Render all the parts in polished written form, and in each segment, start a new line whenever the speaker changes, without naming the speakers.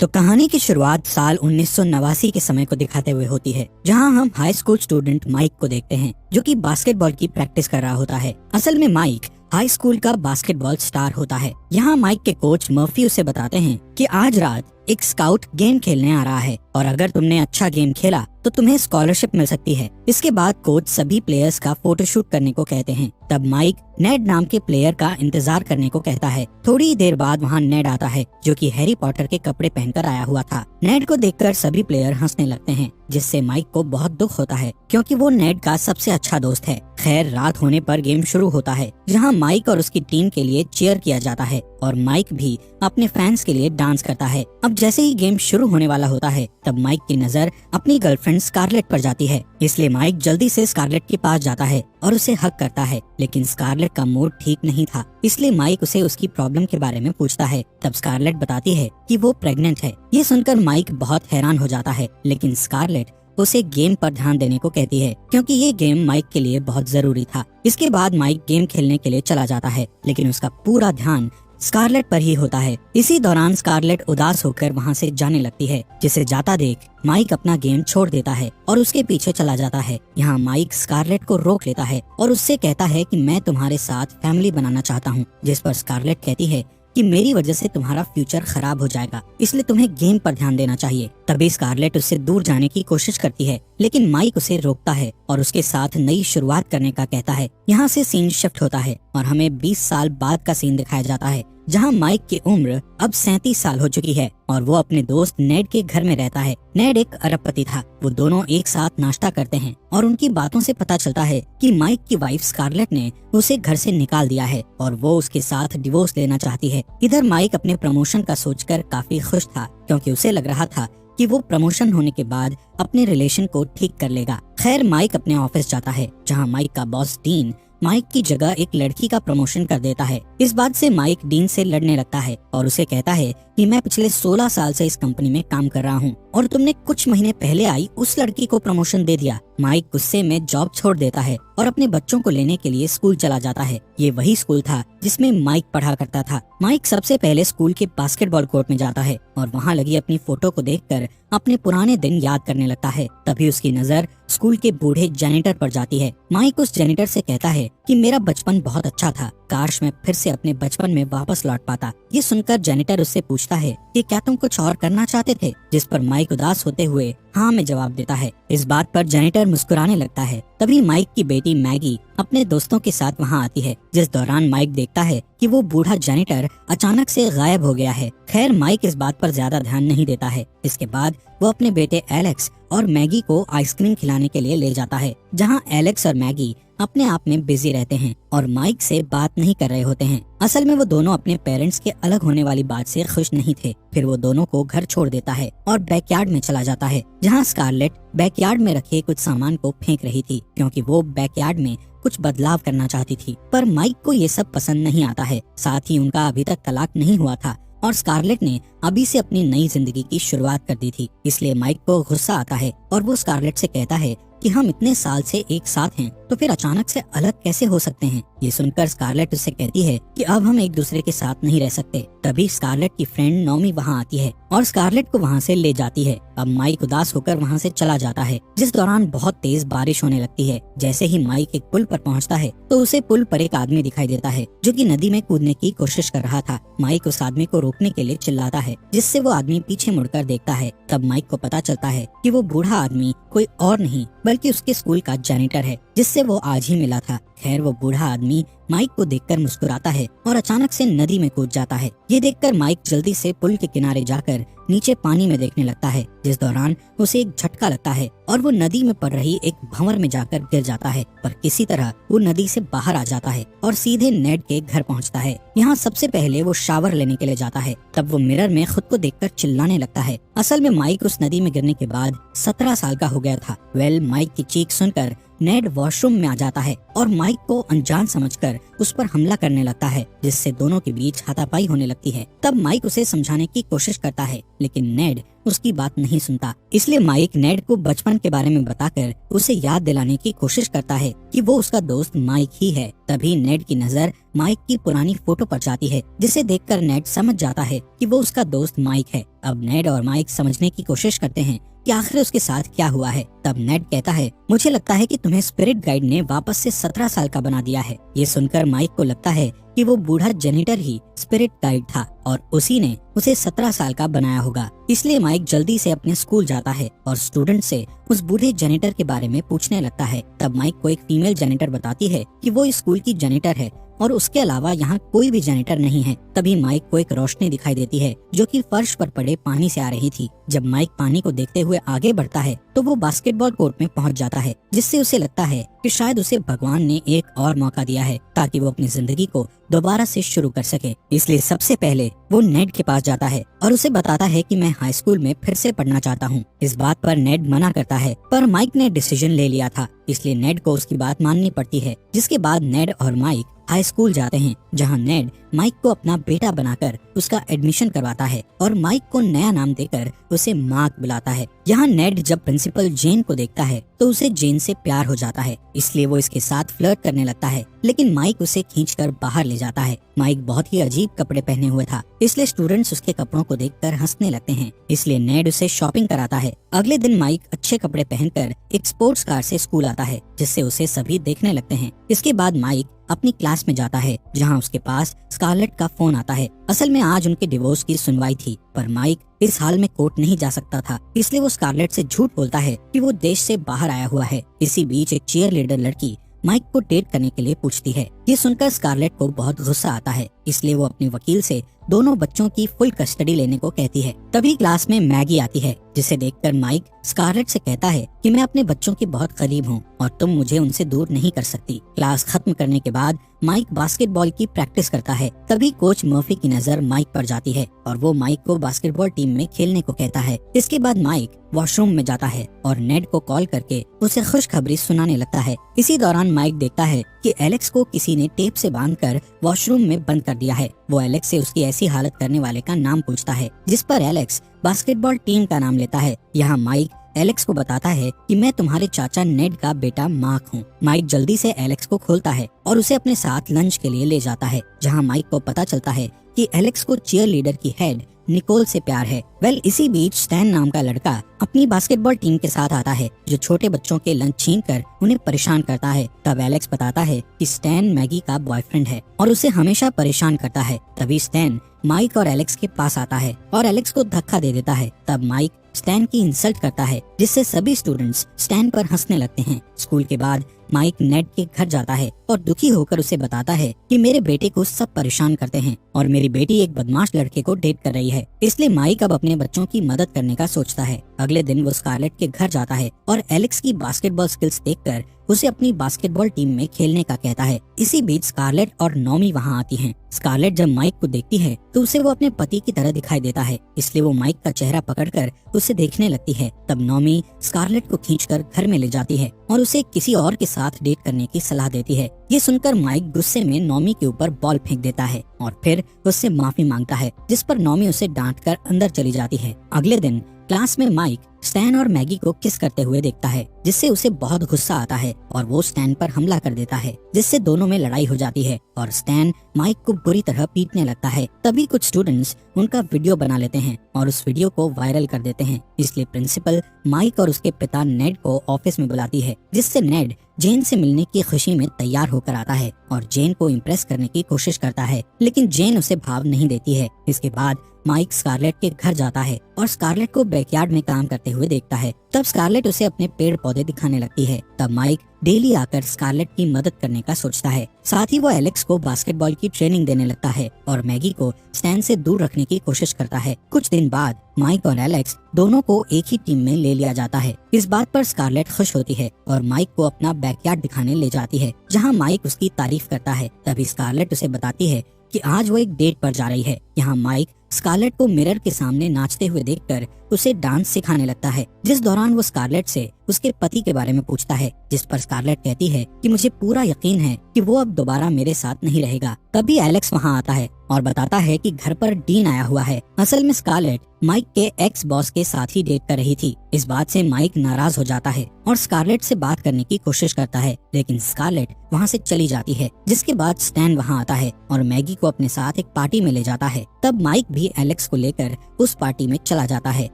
तो कहानी की शुरुआत साल 1989 के समय को दिखाते हुए होती है, जहां हम हाई स्कूल स्टूडेंट माइक को देखते हैं जो कि बास्केटबॉल की प्रैक्टिस कर रहा होता है। असल में माइक हाई स्कूल का बास्केटबॉल स्टार होता है। यहाँ माइक के कोच मर्फी उसे बताते हैं कि आज रात एक स्काउट गेम खेलने आ रहा है और अगर तुमने अच्छा गेम खेला तो तुम्हें स्कॉलरशिप मिल सकती है। इसके बाद कोच सभी प्लेयर्स का फोटोशूट करने को कहते हैं। तब माइक नेड नाम के प्लेयर का इंतजार करने को कहता है। थोड़ी देर बाद वहाँ नेड आता है जो कि हैरी पॉटर के कपड़े पहनकर आया हुआ था। नेड को देखकर सभी प्लेयर हंसने लगते हैं, जिससे माइक को बहुत दुख होता है क्योंकि वो नेड का सबसे अच्छा दोस्त है। खैर, रात होने पर गेम शुरू होता है जहाँ माइक और उसकी टीम के लिए चीयर किया जाता है और माइक भी अपने फैंस के लिए डांस करता है। अब जैसे ही गेम शुरू होने वाला होता है तब माइक की नजर अपनी गर्लफ्रेंड स्कारलेट पर जाती है, इसलिए माइक जल्दी से स्कारलेट के पास जाता है और उसे हक करता है। लेकिन स्कारलेट का मूड ठीक नहीं था, इसलिए माइक उसे उसकी प्रॉब्लम के बारे में पूछता है। तब स्कारलेट बताती है कि वो प्रेग्नेंट है। ये सुनकर माइक बहुत हैरान हो जाता है, लेकिन स्कारलेट उसे गेम पर ध्यान देने को कहती है क्योंकि ये गेम माइक के लिए बहुत जरूरी था। इसके बाद माइक गेम खेलने के लिए चला जाता है, लेकिन उसका पूरा ध्यान स्कारलेट पर ही होता है। इसी दौरान स्कारलेट उदास होकर वहाँ से जाने लगती है, जिसे जाता देख माइक अपना गेम छोड़ देता है और उसके पीछे चला जाता है। यहाँ माइक स्कारलेट को रोक लेता है और उससे कहता है कि मैं तुम्हारे साथ फैमिली बनाना चाहता हूँ, जिस पर स्कारलेट कहती है कि मेरी वजह से तुम्हारा फ्यूचर खराब हो जाएगा, इसलिए तुम्हें गेम पर ध्यान देना चाहिए। तभी स्कारलेट उससे दूर जाने की कोशिश करती है, लेकिन माइक उसे रोकता है और उसके साथ नई शुरुआत करने का कहता है। यहाँ से सीन शिफ्ट होता है और हमें 20 साल बाद का सीन दिखाया जाता है, जहाँ माइक की उम्र अब 37 साल हो चुकी है और वो अपने दोस्त नेड के घर में रहता है। नेड एक अरबपति था। वो दोनों एक साथ नाश्ता करते हैं और उनकी बातों से पता चलता है कि माइक की वाइफ स्कारलेट ने उसे घर से निकाल दिया है और वो उसके साथ डिवोर्स लेना चाहती है। इधर माइक अपने प्रमोशन का सोचकर काफी खुश था क्योंकि उसे लग रहा था कि वो प्रमोशन होने के बाद अपने रिलेशन को ठीक कर लेगा। खैर, माइक अपने ऑफिस जाता है जहाँ माइक का बॉस डीन माइक की जगह एक लड़की का प्रमोशन कर देता है। इस बात से माइक डीन से लड़ने लगता है और उसे कहता है कि मैं पिछले 16 साल से इस कंपनी में काम कर रहा हूँ और तुमने कुछ महीने पहले आई उस लड़की को प्रमोशन दे दिया। माइक गुस्से में जॉब छोड़ देता है और अपने बच्चों को लेने के लिए स्कूल चला जाता है। ये वही स्कूल था जिसमें माइक पढ़ा करता था। माइक सबसे पहले स्कूल के बास्केटबॉल कोर्ट में जाता है और वहाँ लगी अपनी फोटो को देखकर अपने पुराने दिन याद करने लगता है। तभी उसकी नजर स्कूल के बूढ़े जेनिटर पर जाती है। माइक उस जेनिटर से कहता है कि मेरा बचपन बहुत अच्छा था, काश मैं फिर से अपने बचपन में वापस लौट पाता। ये सुनकर जेनिटर उससे पूछता है कि क्या तुम कुछ और करना चाहते थे, जिस पर माइक उदास होते हुए हाँ में जवाब देता है। इस बात पर जेनिटर मुस्कुराने लगता है। तभी माइक की बेटी मैगी अपने दोस्तों के साथ वहाँ आती है, जिस दौरान माइक देखता है कि वो बूढ़ा जेनिटर अचानक से गायब हो गया है। खैर, माइक इस बात पर ज्यादा ध्यान नहीं देता है। इसके बाद वो अपने बेटे एलेक्स और मैगी को आइसक्रीम खिलाने के लिए ले जाता है, जहाँ एलेक्स और मैगी अपने आप में बिजी रहते हैं और माइक से बात नहीं कर रहे होते हैं। असल में वो दोनों अपने पेरेंट्स के अलग होने वाली बात से खुश नहीं थे। फिर वो दोनों को घर छोड़ देता है और बैकयार्ड में चला जाता है, जहाँ स्कारलेट बैकयार्ड में रखे कुछ सामान को फेंक रही थी क्योंकि वो बैकयार्ड में कुछ बदलाव करना चाहती थी। पर माइक को ये सब पसंद नहीं आता है। साथ ही उनका अभी तक तलाक नहीं हुआ था और स्कारलेट ने अभी से अपनी नई जिंदगी की शुरुआत कर दी थी, इसलिए माइक को गुस्सा आता है और वो स्कारलेट से कहता है कि हम इतने साल से एक साथ हैं तो फिर अचानक से अलग कैसे हो सकते हैं। ये सुनकर स्कारलेट उससे कहती है कि अब हम एक दूसरे के साथ नहीं रह सकते। तभी स्कारलेट की फ्रेंड नोमी वहाँ आती है और स्कारलेट को वहाँ से ले जाती है। अब माइक उदास होकर वहाँ से चला जाता है, जिस दौरान बहुत तेज बारिश होने लगती है। जैसे ही माइक एक पुल पर पहुँचता है तो उसे पुल पर एक आदमी दिखाई देता है जो कि नदी में कूदने की कोशिश कर रहा था। माइक उस आदमी को रोकने के लिए चिल्लाता है, जिससे वो आदमी पीछे मुड़कर देखता है। तब माइक को पता चलता है कि वो बूढ़ा आदमी कोई और नहीं बल्कि उसके स्कूल का जेनिटर है, जिससे वो आज ही मिला था। खैर, वो बूढ़ा आदमी माइक को देखकर मुस्कुराता है और अचानक से नदी में कूद जाता है। ये देखकर माइक जल्दी से पुल के किनारे जाकर नीचे पानी में देखने लगता है, जिस दौरान उसे एक झटका लगता है और वो नदी में पड़ रही एक भंवर में जाकर गिर जाता है। पर किसी तरह वो नदी से बाहर आ जाता है और सीधे नेड के घर पहुंचता है। यहाँ सबसे पहले वो शावर लेने के लिए जाता है। तब वो मिरर में खुद को देखकर चिल्लाने लगता है। असल में माइक उस नदी में गिरने के बाद 17 साल का हो गया था। माइक की चीख सुनकर नेड वॉशरूम में आ जाता है और माइक को अनजान समझकर उस पर हमला करने लगता है, जिससे दोनों के बीच हाथापाई होने लगती है। तब माइक उसे समझाने की कोशिश करता है, लेकिन नेड उसकी बात नहीं सुनता। इसलिए माइक नेड को बचपन के बारे में बताकर उसे याद दिलाने की कोशिश करता है कि वो उसका दोस्त माइक ही है। तभी नेड की नजर माइक की पुरानी फोटो पर जाती है, जिसे देखकर नेड समझ जाता है कि वो उसका दोस्त माइक है। अब नेड और माइक समझने की कोशिश करते हैं कि आखिर उसके साथ क्या हुआ है। तब नेड कहता है, मुझे लगता है कि तुम्हें स्पिरिट गाइड ने वापस से 17 साल का बना दिया है। ये सुनकर माइक को लगता है कि वो बूढ़ा जेनिटर ही स्पिरिट गाइड था और उसी ने उसे 17 साल का बनाया होगा। इसलिए माइक जल्दी से अपने स्कूल जाता है और स्टूडेंट से उस बूढ़े जेनिटर के बारे में पूछने लगता है। तब माइक को एक फीमेल जेनिटर बताती है कि वो इस स्कूल की जेनिटर है और उसके अलावा यहाँ कोई भी जेनिटर नहीं है। तभी माइक को एक रोशनी दिखाई देती है जो कि फर्श पर पड़े पानी से आ रही थी। जब माइक पानी को देखते हुए आगे बढ़ता है तो वो बास्केटबॉल कोर्ट में पहुँच जाता है, जिससे उसे लगता है कि शायद उसे भगवान ने एक और मौका दिया है ताकि वो अपनी जिंदगी को दोबारा से शुरू कर सके। इसलिए सबसे पहले वो नेड के पास जाता है और उसे बताता है कि मैं हाई स्कूल में फिर से पढ़ना चाहता हूँ। इस बात पर नेड मना करता है, पर माइक ने डिसीजन ले लिया था, इसलिए नेड को उसकी बात माननी पड़ती है। जिसके बाद नेड और माइक हाई स्कूल जाते हैं, जहां नेड माइक को अपना बेटा बनाकर उसका एडमिशन करवाता है और माइक को नया नाम देकर उसे मार्क बुलाता है। यहाँ नेड जब प्रिंसिपल जेन को देखता है तो उसे जेन से प्यार हो जाता है, इसलिए वो इसके साथ फ्लर्ट करने लगता है, लेकिन माइक उसे खींचकर बाहर ले जाता है। माइक बहुत ही अजीब कपड़े पहने हुए था, इसलिए स्टूडेंट्स उसके कपड़ों को देखकर हंसने लगते हैं, इसलिए नेड उसे शॉपिंग कराता है। अगले दिन माइक अच्छे कपड़े पहनकर एक स्पोर्ट्स कार से स्कूल आता है, जिससे उसे सभी देखने लगते हैं। इसके बाद माइक अपनी क्लास में जाता है, जहां उसके पास स्कारलेट का फोन आता है। असल में आज उनके डिवोर्स की सुनवाई थी, पर माइक इस हाल में कोर्ट नहीं जा सकता था, इसलिए वो स्कारलेट से झूठ बोलता है कि वो देश से बाहर आया हुआ है। इसी बीच एक चीयर लीडर लड़की माइक को डेट करने के लिए पूछती है। ये सुनकर स्कारलेट को बहुत गुस्सा आता है, इसलिए वो अपने वकील से दोनों बच्चों की फुल कस्टडी लेने को कहती है। तभी क्लास में मैगी आती है, जिसे देखकर माइक स्कारलेट से कहता है कि मैं अपने बच्चों के बहुत करीब हूँ और तुम मुझे उनसे दूर नहीं कर सकती। क्लास खत्म करने के बाद माइक बास्केटबॉल की प्रैक्टिस करता है। तभी कोच मर्फी की नजर माइक पर जाती है और वो माइक को बास्केटबॉल टीम में खेलने को कहता है। इसके बाद माइक वॉशरूम में जाता है और नेड को कॉल करके उसे खुशखबरी सुनाने लगता है। इसी दौरान माइक देखता है कि एलेक्स को किसी ने टेप से बांधकर वॉशरूम में बंद कर दिया है। वो एलेक्स से उसकी ऐसी हालत करने वाले का नाम पूछता है, जिस पर एलेक्स बास्केटबॉल टीम का नाम लेता है। यहाँ माइक एलेक्स को बताता है कि मैं तुम्हारे चाचा नेड का बेटा मार्क हूँ। माइक जल्दी से एलेक्स को खोलता है और उसे अपने साथ लंच के लिए ले जाता है, जहाँ माइक को पता चलता है कि एलेक्स को चीयर लीडर की हेड निकोल से प्यार है। इसी बीच स्टैन नाम का लड़का अपनी बास्केटबॉल टीम के साथ आता है, जो छोटे बच्चों के लंच छीनकर उन्हें परेशान करता है। तब एलेक्स बताता है कि स्टैन मैगी का बॉयफ्रेंड है और उसे हमेशा परेशान करता है। तभी स्टैन माइक और एलेक्स के पास आता है और एलेक्स को धक्का दे देता है। तब माइक स्टैन की इंसल्ट करता है, जिससे सभी स्टूडेंट्स स्टैन पर हंसने लगते हैं। स्कूल के बाद माइक नेड के घर जाता है और दुखी होकर उसे बताता है कि मेरे बेटे को सब परेशान करते हैं और मेरी बेटी एक बदमाश लड़के को डेट कर रही है। इसलिए माइक अब अपने बच्चों की मदद करने का सोचता है। अगले दिन वो स्कारलेट के घर जाता है और एलेक्स की बास्केटबॉल स्किल्स देखकर उसे अपनी बास्केटबॉल टीम में खेलने का कहता है। इसी बीच स्कारलेट और नॉमी वहाँ आती हैं। स्कारलेट जब माइक को देखती है तो उसे वो अपने पति की तरह दिखाई देता है, इसलिए वो माइक का चेहरा पकड़कर उसे देखने लगती है। तब नॉमी स्कारलेट को खींचकर घर में ले जाती है और उसे किसी और के साथ डेट करने की सलाह देती है। ये सुनकर माइक गुस्से में नॉमी के ऊपर बॉल फेंक देता है और फिर उससे माफी मांगता है, जिस पर नॉमी उसे डांटकर अंदर चली जाती है। अगले दिन क्लास में माइक स्टैन और मैगी को किस करते हुए देखता है, जिससे उसे बहुत गुस्सा आता है और वो स्टैन पर हमला कर देता है, जिससे दोनों में लड़ाई हो जाती है और स्टैन माइक को बुरी तरह पीटने लगता है। तभी कुछ स्टूडेंट्स उनका वीडियो बना लेते हैं और उस वीडियो को वायरल कर देते हैं। इसलिए प्रिंसिपल माइक और उसके पिता नेड को ऑफिस में बुलाती है, जिससे नेड जेन से मिलने की खुशी में तैयार होकर आता है और जेन को इम्प्रेस करने की कोशिश करता है, लेकिन जेन उसे भाव नहीं देती है। इसके बाद माइक स्कारलेट के घर जाता है और स्कारलेट को बैकयार्ड में काम करते हुए देखता है। तब स्कारलेट उसे अपने पेड़ पौधे दिखाने लगती है। तब माइक डेली आकर स्कारलेट की मदद करने का सोचता है। साथ ही वो एलेक्स को बास्केटबॉल की ट्रेनिंग देने लगता है और मैगी को स्टैन से दूर रखने की कोशिश करता है। कुछ दिन बाद माइक और एलेक्स दोनों को एक ही टीम में ले लिया जाता है। इस बात पर स्कारलेट खुश होती है और माइक को अपना बैकयार्ड दिखाने ले जाती है, जहां माइक उसकी तारीफ करता है। तभी स्कारलेट उसे बताती है कि आज वो एक डेट पर जा रही है। यहाँ माइक स्कारलेट को मिरर के सामने नाचते हुए देखकर उसे डांस सिखाने लगता है, जिस दौरान वो स्कारलेट से उसके पति के बारे में पूछता है, जिस पर स्कारलेट कहती है कि मुझे पूरा यकीन है कि कि वो अब दोबारा मेरे साथ नहीं रहेगा। तभी एलेक्स वहाँ आता है और बताता है कि घर पर डीन आया हुआ है। असल में स्कारलेट माइक के एक्स बॉस के साथ ही डेट कर रही थी। इस बात से माइक नाराज हो जाता है और स्कारलेट से बात करने की कोशिश करता है, लेकिन स्कारलेट वहाँ से चली जाती है। जिसके बाद स्टैन वहाँ आता है और मैगी को अपने साथ एक पार्टी में ले जाता है। तब माइक भी एलेक्स को लेकर उस पार्टी में चला जाता है।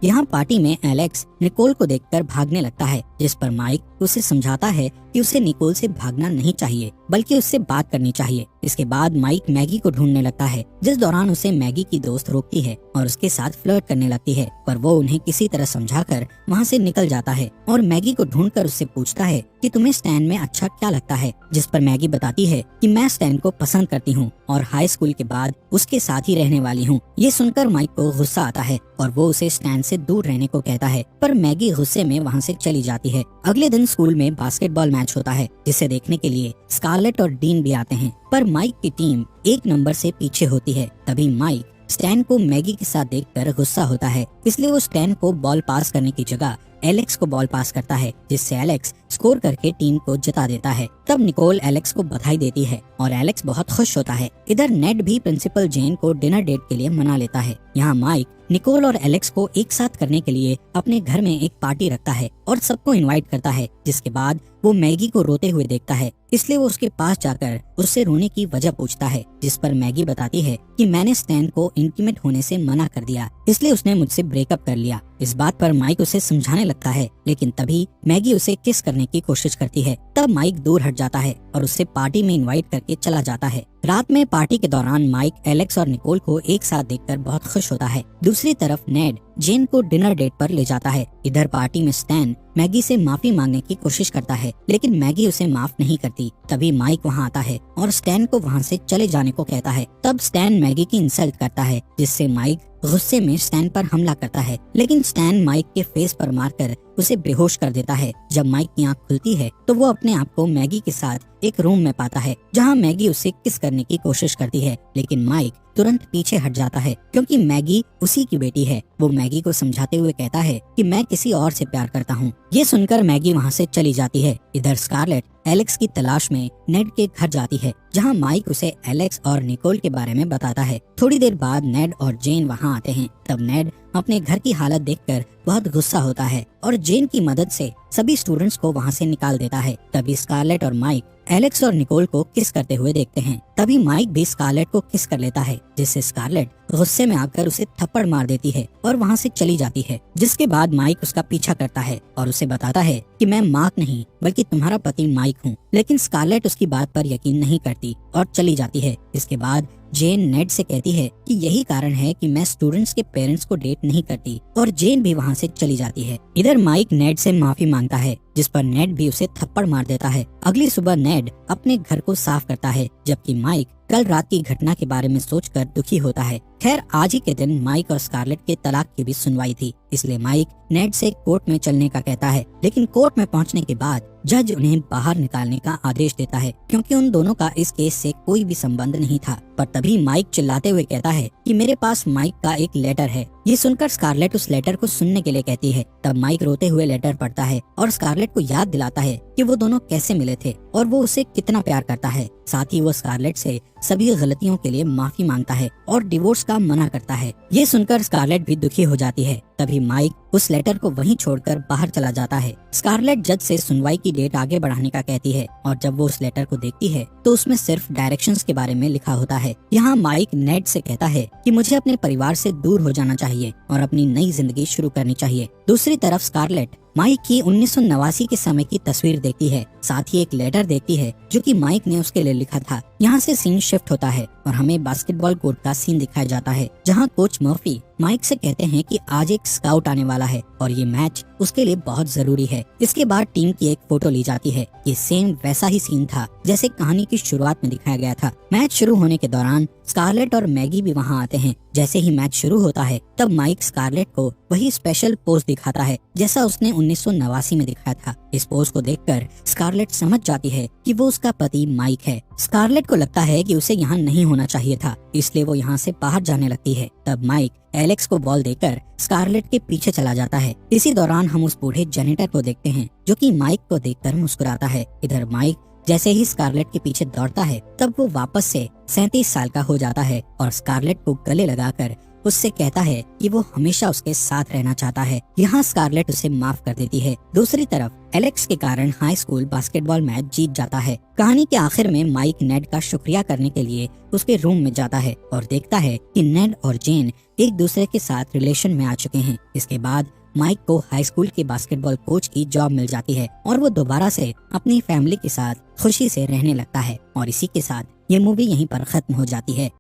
यहाँ पार्टी में एलेक्स निकोल को देखकर भागने लगता है, जिस पर माइक उसे समझाता है कि उसे निकोल से भागना नहीं चाहिए बल्कि उससे बात करनी चाहिए। इसके बाद माइक मैगी को ढूंढने लगता है, जिस दौरान उसे मैगी की दोस्त रोकती है और उसके साथ फ्लर्ट करने लगती है, पर वो उन्हें किसी तरह समझाकर वहाँ से निकल जाता है और मैगी को ढूंढकर उससे पूछता है कि तुम्हें स्टैन में अच्छा क्या लगता है। जिस पर मैगी बताती है कि मैं स्टैन को पसंद करती हूँ और हाई स्कूल के बाद उसके साथ ही रहने वाली हूँ। ये सुनकर माइक को गुस्सा आता है और वो उसे स्टैन से दूर रहने को कहता है, पर मैगी गुस्से में वहाँ से चली जाती है। अगले दिन स्कूल में बास्केटबॉल मैच होता है, जिसे देखने के लिए स्कारलेट और डीन भी आते हैं, पर माइक की टीम एक नंबर से पीछे होती है। तभी माइक स्टैन को मैगी के साथ देखकर गुस्सा होता है, इसलिए वो स्टैन को बॉल पास करने की जगह एलेक्स को बॉल पास करता है, जिससे एलेक्स स्कोर करके टीम को जिता देता है। तब निकोल एलेक्स को बधाई देती है और एलेक्स बहुत खुश होता है। इधर नेड भी प्रिंसिपल जेन को डिनर डेट के लिए मना लेता है। यहाँ माइक निकोल और एलेक्स को एक साथ करने के लिए अपने घर में एक पार्टी रखता है और सबको इनवाइट करता है। जिसके बाद वो मैगी को रोते हुए देखता है, इसलिए वो उसके पास जाकर उससे रोने की वजह पूछता है, जिस पर मैगी बताती है कि मैंने स्टैन को इंटीमेट होने से मना कर दिया, इसलिए उसने मुझसे ब्रेकअप कर लिया। इस बात पर माइक उसे समझाने लगता है, लेकिन तभी मैगी उसे किस करने की कोशिश करती है। तब माइक दूर हट जाता है और उससे पार्टी में इनवाइट करके चला जाता है। रात में पार्टी के दौरान माइक एलेक्स और निकोल को एक साथ देखकर बहुत खुश होता है। दूसरी तरफ नेड जेन को डिनर डेट पर ले जाता है। इधर पार्टी में स्टैन मैगी से माफी मांगने की कोशिश करता है, लेकिन मैगी उसे माफ नहीं करती। तभी माइक वहाँ आता है और स्टैन को वहाँ से चले जाने को कहता है। तब स्टैन मैगी की इंसल्ट करता है, जिससे माइक गुस्से में स्टैन पर हमला करता है, लेकिन स्टैन माइक के फेस पर मारकर उसे बेहोश कर देता है। जब माइक की आंख खुलती है तो वो अपने आप को मैगी के साथ एक रूम में पाता है, जहां मैगी उसे किस करने की कोशिश करती है, लेकिन माइक तुरंत पीछे हट जाता है क्योंकि मैगी उसी की बेटी है। वो मैगी को समझाते हुए कहता है कि मैं किसी और से प्यार करता हूँ। ये सुनकर मैगी वहाँ से चली जाती है। इधर स्कारलेट एलेक्स की तलाश में नेड के घर जाती है, जहाँ माइक उसे एलेक्स और निकोल के बारे में बताता है। थोड़ी देर बाद नेड और जेन वहाँ आते हैं। तब नेड अपने घर की हालत देखकर बहुत गुस्सा होता है और जेन की मदद से सभी स्टूडेंट्स को वहाँ से निकाल देता है। तभी स्कारलेट और माइक एलेक्स और निकोल को किस करते हुए देखते हैं। तभी माइक भी स्कारलेट को किस कर लेता है, जिससे स्कारलेट गुस्से में आकर उसे थप्पड़ मार देती है और वहाँ से चली जाती है। जिसके बाद माइक उसका पीछा करता है और उसे बताता है कि मैं मार्क नहीं बल्कि तुम्हारा पति माइक हूँ, लेकिन स्कारलेट उसकी बात पर यकीन नहीं करती और चली जाती है। इसके बाद जेन नेड से कहती है कि यही कारण है कि मैं स्टूडेंट्स के पेरेंट्स को डेट नहीं करती, और जेन भी वहाँ से चली जाती है। इधर माइक नेड से माफी मांगता है, जिस पर नेड भी उसे थप्पड़ मार देता है। अगली सुबह नेड अपने घर को साफ करता है, जबकि माइक कल रात की घटना के बारे में सोचकर दुखी होता है। खैर, आज ही के दिन माइक और स्कारलेट के तलाक की भी सुनवाई थी, इसलिए माइक नेड से कोर्ट में चलने का कहता है, लेकिन कोर्ट में पहुंचने के बाद जज उन्हें बाहर निकालने का आदेश देता है, क्योंकि उन दोनों का इस केस से कोई भी संबंध नहीं था। पर तभी माइक चिल्लाते हुए कहता है कि मेरे पास माइक का एक लेटर है। ये सुनकर स्कारलेट उस लेटर को सुनने के लिए कहती है। तब माइक रोते हुए लेटर पढ़ता है और स्कारलेट को याद दिलाता है कि वो दोनों कैसे मिले थे और वो उसे कितना प्यार करता है। साथ ही वो स्कारलेट से सभी गलतियों के लिए माफी मांगता है और डिवोर्स का मना करता है। ये सुनकर स्कारलेट भी दुखी हो जाती है। तभी माइक उस लेटर को वहीं छोड़कर बाहर चला जाता है। स्कारलेट जज से सुनवाई की डेट आगे बढ़ाने का कहती है, और जब वो उस लेटर को देखती है तो उसमें सिर्फ डायरेक्शंस के बारे में लिखा होता है। यहाँ माइक नेड से कहता है कि मुझे अपने परिवार से दूर हो जाना चाहिए और अपनी नई जिंदगी शुरू करनी चाहिए। दूसरी तरफ स्कारलेट माइक की 1989 के समय की तस्वीर देखती है, साथ ही एक लेटर देखती है जो कि माइक ने उसके लिए लिखा था। यहाँ से सीन शिफ्ट होता है और हमें बास्केटबॉल कोर्ट का सीन दिखाया जाता है, जहाँ कोच मर्फी माइक से कहते हैं कि आज एक स्काउट आने वाला है और ये मैच उसके लिए बहुत जरूरी है। इसके बाद टीम की एक फोटो ली जाती है। ये सेम वैसा ही सीन था जैसे कहानी की शुरुआत में दिखाया गया था। मैच शुरू होने के दौरान स्कारलेट और मैगी भी वहाँ आते हैं। जैसे ही मैच शुरू होता है तब माइक स्कारलेट को वही स्पेशल पोज दिखाता है जैसा उसने 1989 में दिखाया था। इस पोज को देखकर स्कारलेट समझ जाती है कि वो उसका पति माइक है। स्कारलेट को लगता है कि उसे यहाँ नहीं होना चाहिए था, इसलिए वो यहाँ से बाहर जाने लगती है। तब माइक एलेक्स को बॉल देकर स्कारलेट के पीछे चला जाता है। इसी दौरान हम उस बूढ़े जेनेटर को देखते हैं जो कि माइक को देखकर मुस्कुराता है। इधर माइक जैसे ही स्कारलेट के पीछे दौड़ता है तब वो वापस से 37 साल का हो जाता है और स्कारलेट को गले लगाकर उससे कहता है कि वो हमेशा उसके साथ रहना चाहता है। यहाँ स्कारलेट उसे माफ कर देती है। दूसरी तरफ एलेक्स के कारण हाई स्कूल बास्केटबॉल मैच जीत जाता है। कहानी के आखिर में माइक नेड का शुक्रिया करने के लिए उसके रूम में जाता है और देखता है कि नेड और जेन एक दूसरे के साथ रिलेशन में आ चुके हैं। इसके बाद माइक को हाई स्कूल के बास्केटबॉल कोच की जॉब मिल जाती है और वो दोबारा से अपनी फैमिली के साथ खुशी से रहने लगता है। और इसी के साथ ये मूवी यहीं पर खत्म हो जाती है।